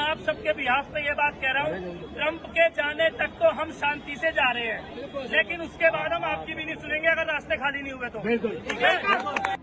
आप सबके बिहाफ पे ये बात कह रहा हूँ, ट्रंप के जाने तक तो हम शांति से जा रहे हैं, लेकिन उसके बाद हम आपकी भी नहीं सुनेंगे अगर रास्ते खाली नहीं हुए तो। ठीक है।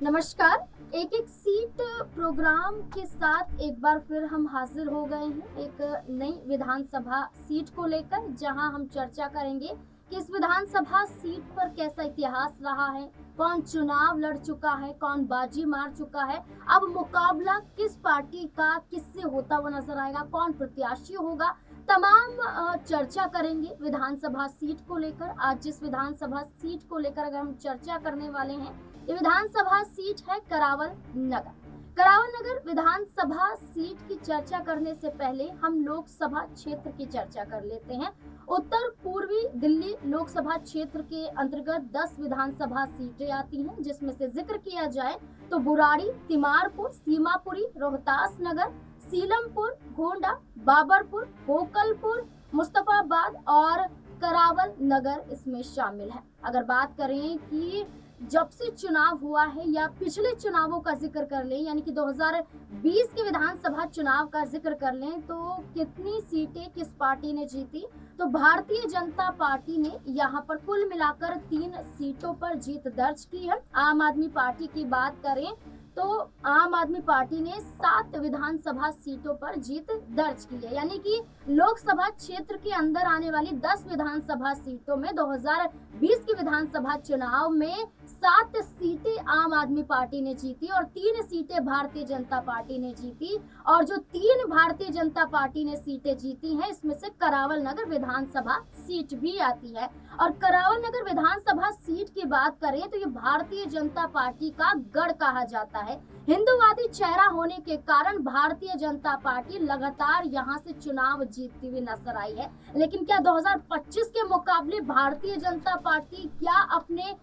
नमस्कार, एक एक सीट प्रोग्राम के साथ एक बार फिर हम हाजिर हो गए हैं एक नई विधानसभा सीट को लेकर, जहां हम चर्चा करेंगे कि इस विधानसभा सीट पर कैसा इतिहास रहा है, कौन चुनाव लड़ चुका है, कौन बाजी मार चुका है, अब मुकाबला किस पार्टी का किससे होता हुआ नजर आएगा, कौन प्रत्याशी होगा, तमाम चर्चा करेंगे विधानसभा सीट को लेकर। आज जिस विधानसभा सीट को लेकर अगर हम चर्चा करने वाले हैं, ये विधानसभा सीट है करावल नगर। करावल नगर विधानसभा सीट की चर्चा करने से पहले हम लोकसभा क्षेत्र की चर्चा कर लेते हैं। उत्तर पूर्वी दिल्ली लोकसभा क्षेत्र के अंतर्गत 10 विधानसभा सीटें आती हैं, जिसमें से जिक्र किया जाए तो बुराड़ी, तिमारपुर, सीमापुरी, रोहतास नगर, सीलमपुर, गोंडा, बाबरपुर, गोकलपुर, मुस्तफाबाद और करावल नगर इसमें शामिल है। अगर बात करें कि जब से चुनाव हुआ है या पिछले चुनावों का जिक्र कर लें, यानी कि 2020 के विधानसभा चुनाव का जिक्र कर लें, तो कितनी सीटें किस पार्टी ने जीती, तो भारतीय जनता पार्टी ने यहाँ पर कुल मिलाकर 3 सीटों पर जीत दर्ज की है। आम आदमी पार्टी की बात करें तो आम आदमी पार्टी ने 7 विधानसभा सीटों पर जीत दर्ज की है, यानी कि लोकसभा क्षेत्र के अंदर आने वाली 10 विधानसभा सीटों में 2020 के विधानसभा चुनाव में 7 सीटें आम आदमी पार्टी ने जीती और 3 सीटें भारतीय जनता पार्टी ने जीती। और जो 3 भारतीय जनता पार्टी ने सीटें जीती हैं, इसमें से करावल नगर विधानसभा सीट भी आती है। और करावल नगर विधानसभा सीट की बात करें तो ये भारतीय जनता पार्टी का गढ़ कहा जाता है। हिंदूवादी चेहरा होने के कारण भारतीय जनता पार्टी लगातार यहाँ से चुनाव जीतती हुई नजर आई है। लेकिन क्या 2025 के मुकाबले भारतीय जनता पार्टी क्या अपने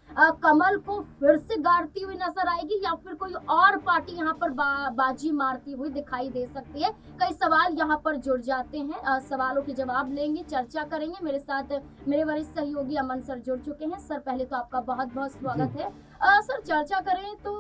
कमल को फिर से गाड़ती हुई नजर आएगी या फिर कोई और पार्टी यहाँ पर बाजी मारती हुई दिखाई दे सकती है? कई सवाल यहाँ पर जुड़ जाते हैं। सवालों के जवाब लेंगे, चर्चा करेंगे। मेरे साथ मेरे वरिष्ठ सहयोगी अमन सर जुड़ चुके हैं। सर, पहले तो आपका बहुत बहुत स्वागत है। सर, चर्चा करें तो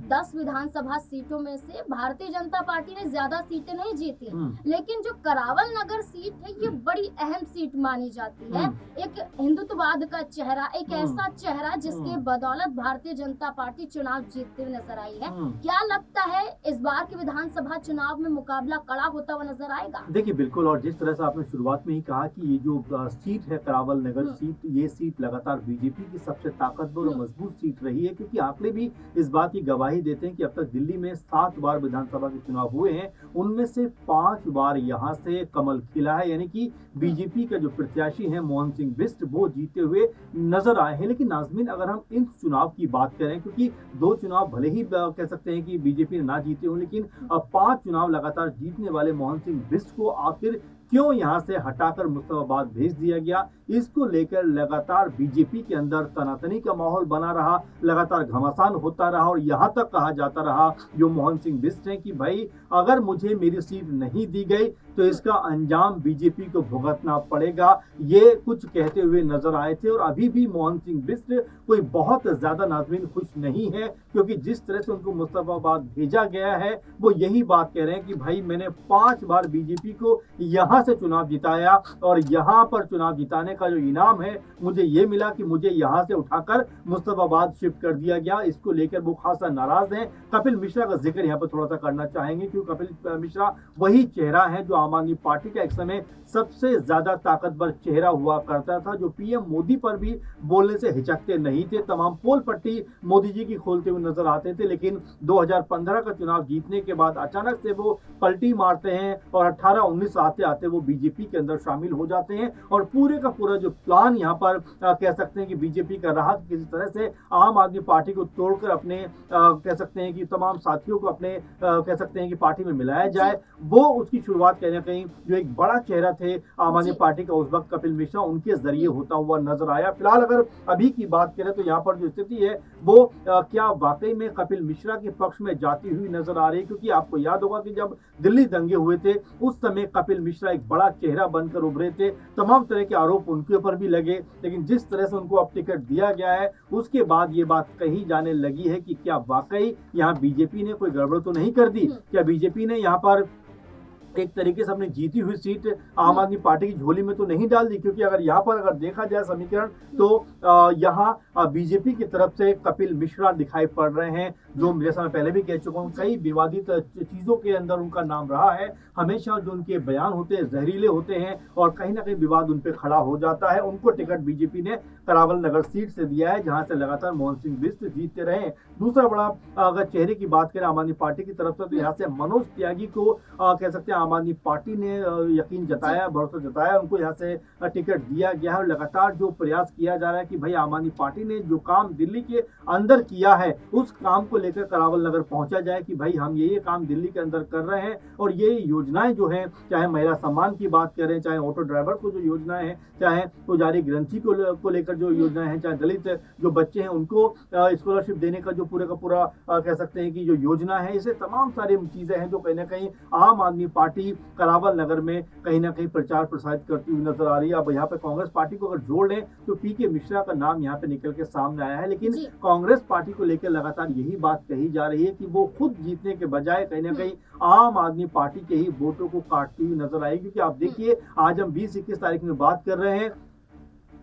10 विधानसभा सीटों में से भारतीय जनता पार्टी ने ज्यादा सीटें नहीं जीती, लेकिन जो करावल नगर सीट है ये बड़ी अहम सीट मानी जाती है। एक हिंदुत्ववाद का चेहरा, एक ऐसा चेहरा जिसके बदौलत भारतीय जनता पार्टी चुनाव जीतते हुए नजर आई है। क्या लगता है इस बार के विधानसभा चुनाव में मुकाबला कड़ा होता हुआ नजर आएगा? देखिए, बिल्कुल। और जिस तरह से आपने शुरुआत में ही कहा कि ये जो सीट है करावल नगर सीट, ये सीट लगातार बीजेपी की सबसे ताकतवर और मजबूत सीट रही है, क्योंकि आंकड़े भी इस बात की गवाही देते हैं कि अब तक दिल्ली में 7 बार विधानसभा के चुनाव हुए हैं, उनमें से 5 बार यहाँ से कमल खिला है, यानी कि बीजेपी का जो प्रत्याशी है मोहन सिंह बिष्ट वो जीते हुए नजर आए हैं। लेकिन नाजमीन, अगर हम इन चुनाव की बात करें, क्योंकि 2 चुनाव भले ही कह सकते हैं कि बीजेपी ने ना जीते हो, लेकिन 5 चुनाव लगातार जीतने वाले मोहन सिंह बिष्ट को आखिर क्यों यहां से हटाकर मुस्तफाबाद भेज दिया गया, इसको लेकर लगातार बीजेपी के अंदर तनातनी का माहौल बना रहा, लगातार घमासान होता रहा और यहां तक कहा जाता रहा जो मोहन सिंह बिष्ट हैं कि भाई अगर मुझे मेरी सीट नहीं दी गई तो इसका अंजाम बीजेपी को भुगतना पड़ेगा, ये कुछ कहते हुए नजर आए थे। और अभी भी मोहन सिंह बिष्ट कोई बहुत ज्यादा नाज़रीन खुश नहीं है, क्योंकि जिस तरह से उनको मुस्तफाबाद भेजा गया है वो यही बात कह रहे हैं कि भाई मैंने 5 बार बीजेपी को यहाँ से चुनाव जिताया और यहाँ पर चुनाव जिताने का जो इनाम है मुझे ये मिला कि मुझे यहाँ से उठाकर मुस्तफाबाद शिफ्ट कर दिया गया। इसको लेकर वो खासा नाराज हैं। कपिल मिश्रा का जिक्र यहाँ पर थोड़ा सा करना चाहेंगे, क्योंकि कपिल मिश्रा वही चेहरा है जो आम आदमी पार्टी का एक समय सबसे ज्यादा ताकतवर चेहरा हुआ करता था, जो पीएम मोदी पर भी बोलने से हिचकते नहीं थे, तमाम पोल पट्टी मोदी जी की खोलते हुए नजर आते थे। लेकिन 2015 का चुनाव जीतने के बाद अचानक से वो पलटी मारते हैं और 18-19 आते आते वो बीजेपी के अंदर शामिल हो जाते हैं और पूरे का पूरा जो प्लान यहाँ पर कह सकते हैं कि बीजेपी का रहा कि किसी तरह से आम आदमी पार्टी को तोड़कर अपने कह सकते हैं कि तमाम साथियों को अपने कह सकते हैं कि पार्टी में मिलाया जाए। वो उसकी शुरुआत कहीं ना कहीं जो एक बड़ा चेहरा थे आम आदमी पार्टी का उस वक्त कपिल मिश्रा, उनके जरिए होता हुआ नजर आया। फिलहाल अगर अभी की बात करें तो यहाँ पर जो स्थिति है वो क्या वाकई में कपिल मिश्रा के पक्ष में जाती हुई नजर आ रही है, क्योंकि आपको याद होगा कि जब दिल्ली दंगे हुए थे उस समय कपिल मिश्रा एक बड़ा चेहरा बनकर उभरे थे, तमाम तरह के आरोप उनके ऊपर भी लगे, लेकिन जिस तरह से उनको अब टिकट दिया गया है उसके बाद ये बात कही जाने लगी है कि क्या वाकई यहाँ बीजेपी ने कोई गड़बड़ तो नहीं कर दी, क्या बीजेपी ने यहाँ पर एक तरीके से अपनी जीती हुई सीट आम आदमी पार्टी की झोली में तो नहीं डाल दी। क्योंकि अगर यहाँ पर अगर देखा जाए समीकरण तो यहाँ बीजेपी की तरफ से कपिल मिश्रा दिखाई पड़ रहे हैं, जो जैसा मैं पहले भी कह चुका हूँ कई विवादित चीजों के अंदर उनका नाम रहा है। हमेशा जो उनके बयान होते हैं जहरीले होते हैं और कहीं ना कहीं विवाद उन पर खड़ा हो जाता है। उनको टिकट बीजेपी ने करावल नगर सीट से दिया है, जहां से लगातार मोहन सिंह बिष्ट जीतते रहे। दूसरा बड़ा अगर चेहरे की बात करें आम आदमी पार्टी की तरफ से तो यहाँ से मनोज त्यागी को कह सकते हैं आम आदमी पार्टी ने यकीन जताया, भरोसा जताया, उनको यहाँ से टिकट दिया गया है। और लगातार जो प्रयास किया जा रहा है कि भाई आम आदमी पार्टी ने जो काम दिल्ली के अंदर किया है उस काम को लेकर करावल नगर पहुंचा जाए कि भाई हम ये काम दिल्ली के अंदर कर रहे हैं और ये योजनाएं जो है, चाहे महिला सम्मान की बात करें, चाहे ऑटो ड्राइवर को जो योजनाएं हैं, चाहे पुजारी ग्रंथी को लेकर जो योजनाएं हैं, चाहे दलित जो बच्चे हैं उनको स्कॉलरशिप देने का जो पूरे का पूरा कह सकते हैं कि जो योजना है, इसे तमाम सारी चीजें हैं जो कहीं ना कहीं आम आदमी पार्टी करावल नगर में कहीं ना कहीं प्रचार प्रसारित करती हुई नजर आ रही है। अब यहाँ पे कांग्रेस पार्टी को अगर जोड़ लें तो पीके मिश्रा का नाम यहाँ पे निकल के सामने आया है, लेकिन कांग्रेस पार्टी को लेकर लगातार यही बात कही जा रही है कि वो खुद जीतने के बजाय कहीं ना कहीं आम आदमी पार्टी के ही वोटों को काटती हुई नजर आएगी। क्योंकि आप देखिए आज हम 20-21 तारीख में बात कर रहे हैं,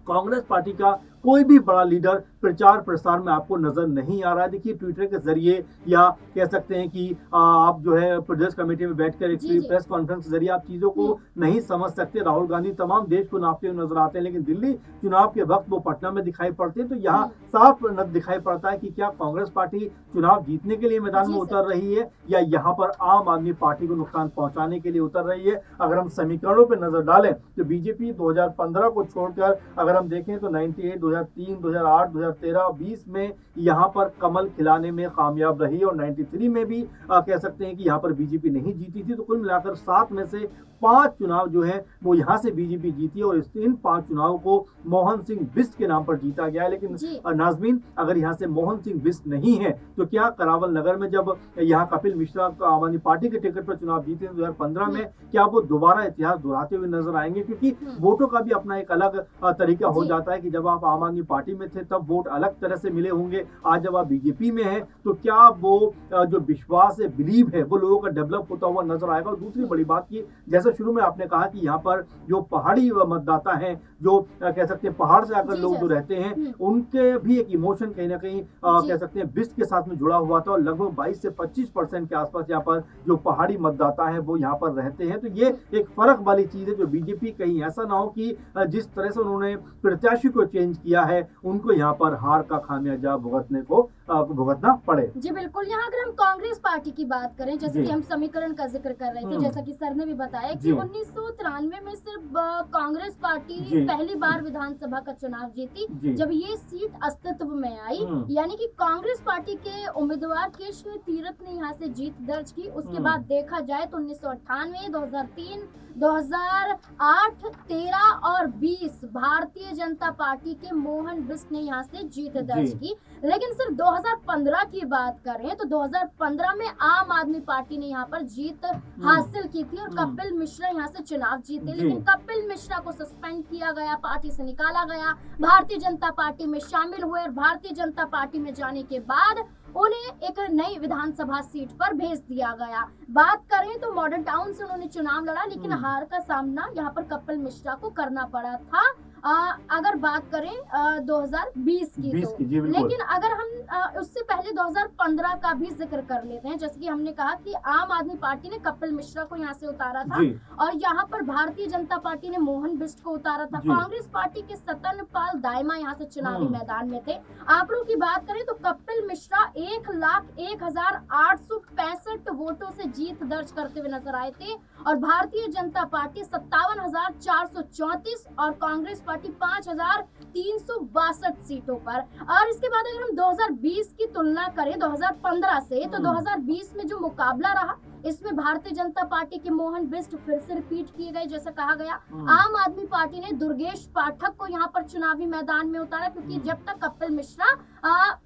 कांग्रेस पार्टी का कोई भी बड़ा लीडर प्रचार प्रसार में आपको नजर नहीं आ रहा है। देखिए ट्विटर के जरिए या कह सकते हैं कि आप जो है प्रदेश कमेटी में बैठकर एक प्रेस कॉन्फ्रेंस के जरिए आप चीजों को नहीं समझ सकते। राहुल गांधी तमाम देश को नापते हुए नजर आते हैं, लेकिन दिल्ली चुनाव के वक्त वो पटना में दिखाई पड़ते हैं। तो यहाँ साफ दिखाई पड़ता है कि क्या कांग्रेस पार्टी चुनाव जीतने के लिए मैदान में उतर रही है या यहाँ पर आम आदमी पार्टी को नुकसान पहुंचाने के लिए उतर रही है। अगर हम समीकरणों पर नजर डालें तो बीजेपी 2015 को छोड़कर अगर हम देखें तो 98, 2003, 2008, 2013, 20 में यहाँ पर कमल खिलाने में कामयाब रही और 93 में भी कह सकते हैं कि यहाँ पर बीजेपी नहीं जीती थी। तो कुल मिलाकर 7 में से 5 चुनाव जो है वो यहाँ से बीजेपी जीती और इन 5 चुनाव को मोहन सिंह बिष्ट के नाम पर जीता गया है। लेकिन नाजमीन अगर यहाँ से मोहन सिंह बिष्ट नहीं है तो क्या करावल नगर में जब यहाँ कपिल मिश्रा आम आदमी पार्टी के टिकट पर चुनाव जीते 2015 में, क्या वो दोबारा इतिहास दोहराते हुए नजर आएंगे? क्योंकि वोटों का भी अपना एक अलग तरीका हो जाता है कि जब आप आम आदमी पार्टी में थे तब वोट अलग तरह से मिले होंगे, आज जब आप बीजेपी में हैं तो क्या वो जो विश्वास है, बिलीव है, वो लोगों का डेवलप होता हुआ नजर आएगा? और दूसरी बड़ी बात की जैसे शुरू में आपने कहा कि यहाँ पर जो पहाड़ी मतदाता हैं, जो कह सकते हैं पहाड़ से आकर लोग जो रहते हैं, उनके भी एक इमोशन कहीं ना कहीं कह सकते हैं बिष्ट के साथ में जुड़ा हुआ था और लगभग 22 से 25% के आसपास यहाँ पर जो पहाड़ी मतदाता है वो यहाँ पर रहते हैं। तो ये एक फर्क वाली चीज है जो बीजेपी कहीं ऐसा ना हो कि जिस तरह से उन्होंने प्रत्याशी को चेंज किया है उनको यहाँ पर हार का खामियाजा भुगतना पड़े। जी बिल्कुल। यहाँ अगर हम कांग्रेस पार्टी की बात करें, जैसे कि हम समीकरण का जिक्र कर रहे थे, जैसा कि सर ने भी बताया कि 1993 में सिर्फ कांग्रेस पार्टी पहली बार विधानसभा का चुनाव जीती जब ये सीट अस्तित्व में आई। यानी कि कांग्रेस पार्टी के उम्मीदवार कृष्ण तीरथ ने यहाँ से जीत दर्ज की। उसके बाद देखा जाए तो 1998, 2003, 2008, 13 और 20 भारतीय जनता पार्टी के मोहन बिष्ट ने यहाँ से जीत दर्ज की। लेकिन सिर्फ 2015 की बात करें तो 2015 में आम आदमी पार्टी ने यहाँ पर जीत हासिल की थी और कपिल मिश्रा यहाँ से चुनाव जीते। लेकिन कपिल मिश्रा को सस्पेंड किया गया, पार्टी से निकाला गया, भारतीय जनता पार्टी में शामिल हुए और भारतीय जनता पार्टी में जाने के बाद उन्हें एक नई विधानसभा सीट पर भेज दिया गया। बात करें तो मॉडर्न टाउन से उन्होंने चुनाव लड़ा, लेकिन हार का सामना यहाँ पर कपिल मिश्रा को करना पड़ा था। अगर बात करें 2020 की तो, जी बिल्कुल। लेकिन अगर हम उससे पहले 2015 का भी जिक्र कर लेते हैं, जैसे कि हमने कहा कि आम आदमी पार्टी ने कपिल मिश्रा को यहाँ से उतारा था और यहाँ पर भारतीय जनता पार्टी ने मोहन बिष्ट को उतारा था। कांग्रेस पार्टी के सतनपाल दायमा यहाँ से चुनावी मैदान में थे। आंकड़ों की बात करें तो कपिल मिश्रा 1,01,865 वोटों से जीत दर्ज करते हुए नजर आए थे और भारतीय जनता पार्टी 57,434 और कांग्रेस पार्टी 5,362 सीटों पर। और इसके बाद अगर हम 2020 की तुलना करें 2015 से, तो 2020 में जो मुकाबला रहा इसमें भारतीय जनता पार्टी के मोहन बिष्ट फिर से रिपीट किए गए, जैसा कहा गया। आम आदमी पार्टी ने दुर्गेश पाठक को यहाँ पर चुनावी मैदान में उतारा, क्योंकि जब तक कपिल मिश्रा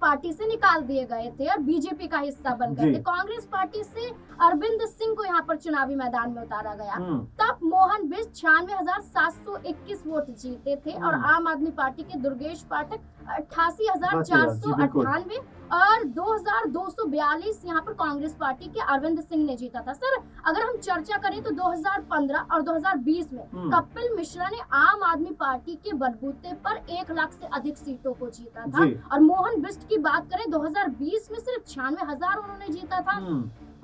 पार्टी से निकाल दिए गए थे और बीजेपी का हिस्सा बन गए थे, कांग्रेस पार्टी से अरविंद सिंह को यहाँ पर चुनावी मैदान में उतारा गया। तब मोहन बिष्ट 96,721 वोट जीते थे और आम आदमी पार्टी के दुर्गेश पाठक 88,498 और 2,242 यहाँ पर कांग्रेस पार्टी के अरविंद सिंह ने जीता था। सर, अगर हम चर्चा करें तो 2015 और 2020 में कपिल मिश्रा ने आम आदमी पार्टी के बलबूते पर 1 लाख से अधिक सीटों को जीता था और मोहन बिष्ट की बात करें 2020 में सिर्फ 96,000 उन्होंने जीता था।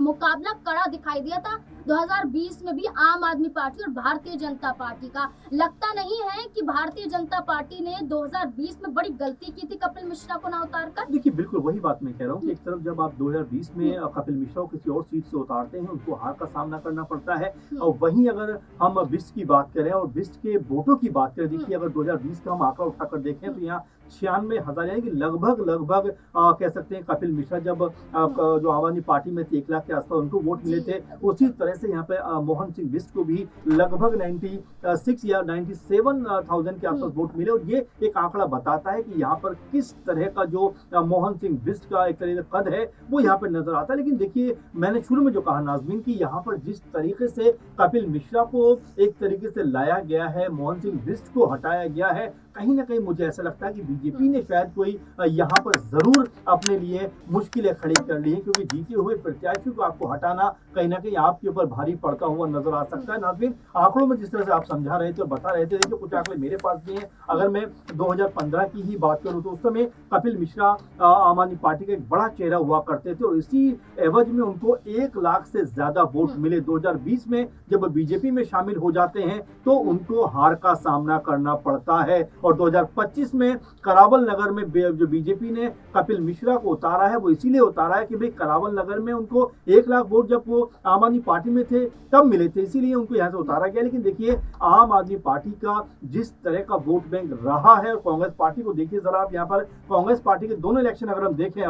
मुकाबला कड़ा दिखाई दिया था 2020 में भी आम आदमी पार्टी और भारतीय जनता पार्टी का। लगता नहीं है कि भारतीय जनता पार्टी ने 2020 में बड़ी गलती की थी कपिल मिश्रा को ना उतार कर? देखिए, बिल्कुल वही बात मैं कह रहा हूँ कि एक तरफ जब आप 2020 में कपिल मिश्रा को किसी और सीट से उतारते हैं, उनको हार का सामना करना पड़ता है। और वहीं अगर हम बिष्ट की बात करें और बिष्ट के वोटों की बात करें, देखिए अगर 2020 का हम आंकड़ा उठाकर देखें तो यहाँ 96,000 यानी कि लगभग कह सकते हैं कपिल मिश्रा जब जो आम आदमी पार्टी में थे 1 लाख के आसपास उनको वोट मिले थे, उसी तरह से यहाँ पे मोहन सिंह बिष्ट को भी लगभग 96 या 97,000 के आसपास वोट मिले। और ये एक आंकड़ा बताता है कि यहाँ पर किस तरह का जो मोहन सिंह बिष्ट का एक तरह का कद है वो यहाँ पर नजर आता है। लेकिन देखिए, मैंने शुरू में जो कहा नाज़मीन की यहाँ पर जिस तरीके से कपिल मिश्रा को एक तरीके से लाया गया है, मोहन सिंह बिष्ट को हटाया गया है, कहीं ना कहीं मुझे ऐसा लगता है कि बीजेपी ने शायद कोई यहाँ पर जरूर अपने लिए मुश्किलें खड़ी कर ली है, क्योंकि जीते हुए प्रत्याशी को आपको हटाना कहीं ना कहीं आपके ऊपर भारी पड़ता हुआ नजर आ सकता है। नाज़रीन, आंकड़ों में जिस तरह से आप समझा रहे थे और बता रहे थे, देखिए कुछ आंकड़े मेरे पास भी हैं। अगर मैं 2015 की ही बात करूं तो उस समय कपिल मिश्रा आम आदमी पार्टी का एक बड़ा चेहरा हुआ करते थे और इसी एवज में उनको 1 लाख से ज्यादा वोट मिले। 2020 में जब बीजेपी में शामिल हो जाते हैं तो उनको हार का सामना करना पड़ता है। और 2025 में करावल नगर में जो बीजेपी ने कपिल मिश्रा को उतारा है वो इसीलिए उतारा है कि भाई करावल नगर में उनको 1 लाख वोट जब वो आम आदमी पार्टी में थे तब मिले थे, इसीलिए उनको यहाँ से उतारा गया। लेकिन देखिए, आम आदमी पार्टी का जिस तरह का वोट बैंक रहा है और कांग्रेस पार्टी को देखिए जरा आप, यहाँ पर कांग्रेस पार्टी के दोनों इलेक्शन अगर हम देखें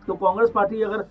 तो कांग्रेस पार्टी अगर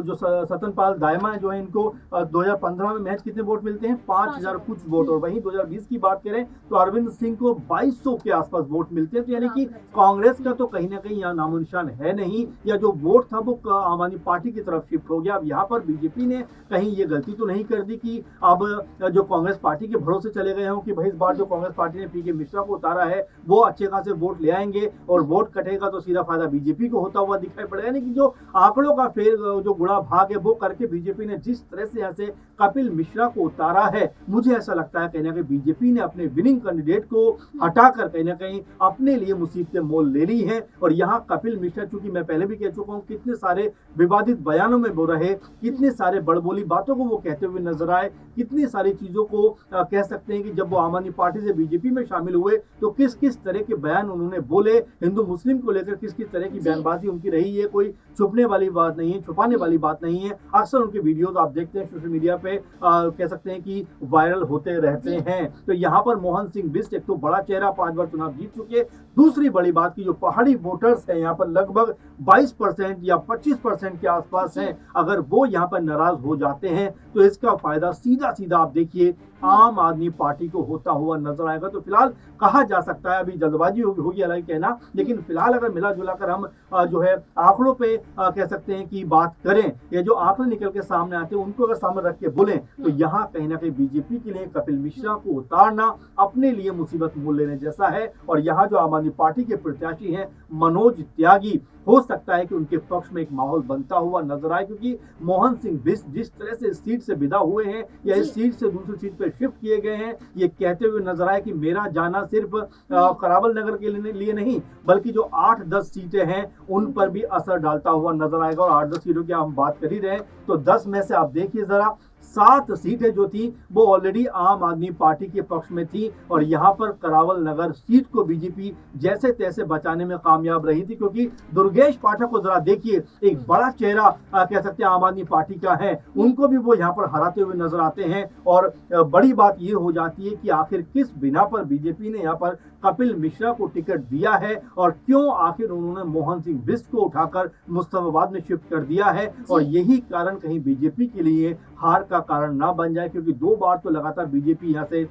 जो सतनपाल दायमा जो है इनको 2015 में महज कितने वोट मिलते हैं? 5,000 कुछ वोट। और वहीं 2020 की बात करें तो अरविंद सिंह को 2,200 के आसपास वोट मिलते हैं। तो यानी कि कांग्रेस का तो कहीं ना कहीं यहाँ नामो निशान है नहीं, या जो वोट था वो आम आदमी पार्टी की तरफ शिफ्ट हो गया। अब यहाँ पर बीजेपी ने कहीं ये गलती तो नहीं कर दी कि अब जो कांग्रेस पार्टी के भरोसे चले गए हों कि भाई इस बार जो कांग्रेस पार्टी ने पीके मिश्रा को उतारा है वो अच्छे खासे वोट ले आएंगे और वोट कटेगा तो सीधा फायदा बीजेपी को होता हुआ दिखाई पड़ेगा। यानी कि जो आंकड़ों का फेर जो गुणा भाग है वो करके बीजेपी ने जिस तरह से यहाँ से कपिल मिश्रा को उतारा है, मुझे ऐसा लगता है कहीं ना कहीं बीजेपी ने अपने विनिंग कैंडिडेट को हटाकर कहीं ना कहीं अपने लिए मुसीबतें मोल ले ली हैं। और यहाँ कपिल मिश्रा, चूंकि मैं पहले भी कह चुका हूँ, कितने सारे विवादित बयानों में वो रहे, कितने सारे बड़बोली बातों को वो कहते हुए नजर आए, कितनी सारी चीजों को कह सकते हैं कि जब वो आम आदमी पार्टी से बीजेपी में शामिल हुए तो किस किस तरह के बयान उन्होंने बोले, हिंदू मुस्लिम को लेकर किस किस तरह की बयानबाजी उनकी रही है। कोई छुपने वाली बात नहीं है, छुपाने वाली बात नहीं है। अक्सर उनके वीडियोस आप देखते हैं सोशल मीडिया पे कह सकते हैं कि वायरल होते रहते हैं। तो यहाँ पर मोहन सिंह बिष्ट एक तो बड़ा चेहरा, 5 बार चुनाव जीत चुके। दूसरी बड़ी बात की जो पहाड़ी वोटर्स हैं यहाँ पर लगभग 22% या 25% के आसपास हैं, अगर वो यहाँ पर नाराज हो जाते हैं तो इसका फायदा सीधा सीधा आप देखिए आम आदमी पार्टी को होता हुआ नजर आएगा। तो फिलहाल कहा जा सकता है, अभी जल्दबाजी होगी हालांकि कहना, लेकिन फिलहाल अगर मिला जुला कर हम जो है आंकड़ों पे कह सकते हैं कि बात बात करें या जो आंकड़े निकल के सामने आते हैं उनको अगर सामने रख के बोलें तो यहाँ कहीं ना कहीं बीजेपी के लिए कपिल मिश्रा को उतारना अपने लिए मुसीबत मोल लेने जैसा है। और यहाँ जो आम आदमी पार्टी के प्रत्याशी हैं मनोज त्यागी, हो सकता है कि उनके पक्ष में एक माहौल बनता हुआ नजर आए, क्योंकि मोहन सिंह बिष्ट जिस तरह से इस सीट से विदा हुए हैं या इस सीट से दूसरी सीट पर शिफ्ट किए गए हैं, ये कहते हुए नजर आए कि मेरा जाना सिर्फ करावल नगर के लिए नहीं बल्कि जो 8-10 सीटें हैं उन पर भी असर डालता हुआ नजर आएगा। और 8-10 सीटों की हम बात कर ही रहे हैं तो 10 में से आप देखिए जरा 7 सीटें जो थी वो ऑलरेडी आम आदमी पार्टी के पक्ष में थी और यहाँ पर करावल नगर सीट को बीजेपी जैसे तैसे बचाने में कामयाब रही थी, क्योंकि दुर्गेश पाठक को जरा देखिए, एक बड़ा चेहरा कह सकते हैं आम आदमी पार्टी का है, उनको भी वो यहाँ पर हराते हुए नजर आते हैं। और बड़ी बात ये हो जाती है कि आखिर किस बिना पर बीजेपी ने यहाँ पर कपिल मिश्रा को टिकट दिया है और क्यों आखिर उन्होंने मोहन सिंह बिष्ट को उठाकर मुस्तफाबाद में शिफ्ट कर दिया है। और यही कारण कहीं बीजेपी के लिए हार का कारण ना बन जाए, क्योंकि 2 बार तो लगातार बीजेपी यहाँ से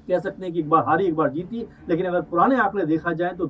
कह सकते हैं कि एक बार हारी एक बार जीती, लेकिन अगर पुराने आंकड़े देखा जाए तो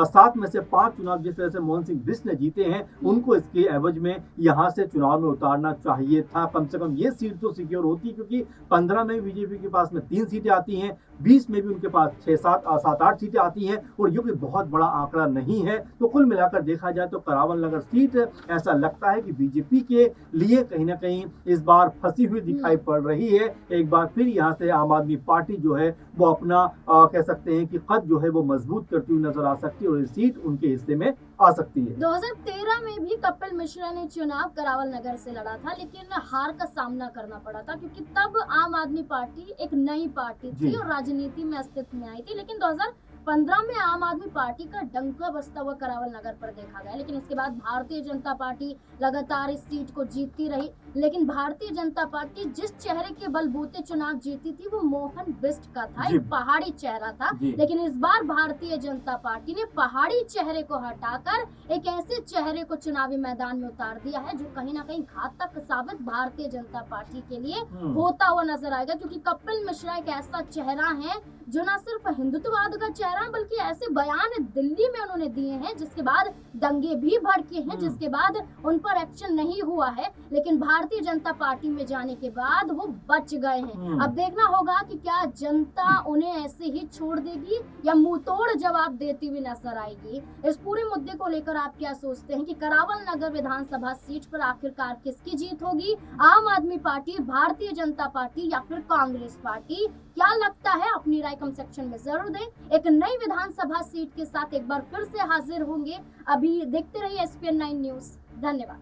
7 में से 5 चुनाव जिस तरह से मोहन सिंह बिष्ट ने जीते हैं उनको इसके एवज में यहाँ से चुनाव में उतारना चाहिए था। कम से कम ये सीट तो सिक्योर होती, क्योंकि 15 में बीजेपी के पास में 3 सीटें आती हैं, 20 में भी उनके पास 7-8 सीटें आती हैं और जो कि बहुत बड़ा आंकड़ा नहीं है। तो कुल मिलाकर देखा जाए तो करावल नगर सीट ऐसा लगता है कि बीजेपी के लिए कहीं ना कहीं इस बार फंसी हुई दिखाई पड़ रही है। एक बार फिर यहाँ से आम आदमी पार्टी जो है वो अपना कह सकते हैं कि कद जो है वो मजबूत करती हुई नजर आ सकती है और ये सीट उनके हिस्से में आ सकती है। 2013 में भी कपिल मिश्रा ने चुनाव करावल नगर से लड़ा था, लेकिन हार का सामना करना पड़ा था, क्योंकि तब आम आदमी पार्टी एक नई पार्टी थी और राजनीति में अस्तित्व में आई थी। लेकिन 2015 में आम आदमी पार्टी का डंका बजता हुआ करावल नगर पर देखा गया। लेकिन इसके बाद भारतीय जनता पार्टी लगातार इस सीट को जीतती रही, लेकिन भारतीय जनता पार्टी जिस चेहरे के बलबूते चुनाव जीती थी वो मोहन बिष्ट का था, एक पहाड़ी चेहरा था। लेकिन इस बार भारतीय जनता पार्टी ने पहाड़ी चेहरे को हटाकर एक ऐसे चेहरे को चुनावी मैदान में उतार दिया है जो कहीं ना कहीं घातक साबित भारतीय जनता पार्टी के लिए होता हुआ नजर आएगा, क्योंकि कपिल मिश्रा एक ऐसा चेहरा है जो न सिर्फ हिंदुत्ववाद का चेहरा बल्कि ऐसे बयान दिल्ली में उन्होंने दिए हैं जिसके बाद दंगे भी भड़के हैं, जिसके बाद उन पर एक्शन नहीं हुआ है, लेकिन भारतीय जनता पार्टी में जाने के बाद वो बच गए हैं। अब देखना होगा कि क्या जनता उन्हें ऐसे ही छोड़ देगी या मुंहतोड़ जवाब देती हुई नजर आएगी। इस पूरे मुद्दे को लेकर आप क्या सोचते हैं कि करावल नगर विधानसभा सीट पर आखिरकार किसकी जीत होगी, आम आदमी पार्टी, भारतीय जनता पार्टी या फिर कांग्रेस पार्टी? क्या लगता है अपनी राय कमेंट सेक्शन में जरूर दें। एक नई विधानसभा सीट के साथ एक बार फिर से हाजिर होंगे। अभी देखते रहिए SPN9 न्यूज। धन्यवाद।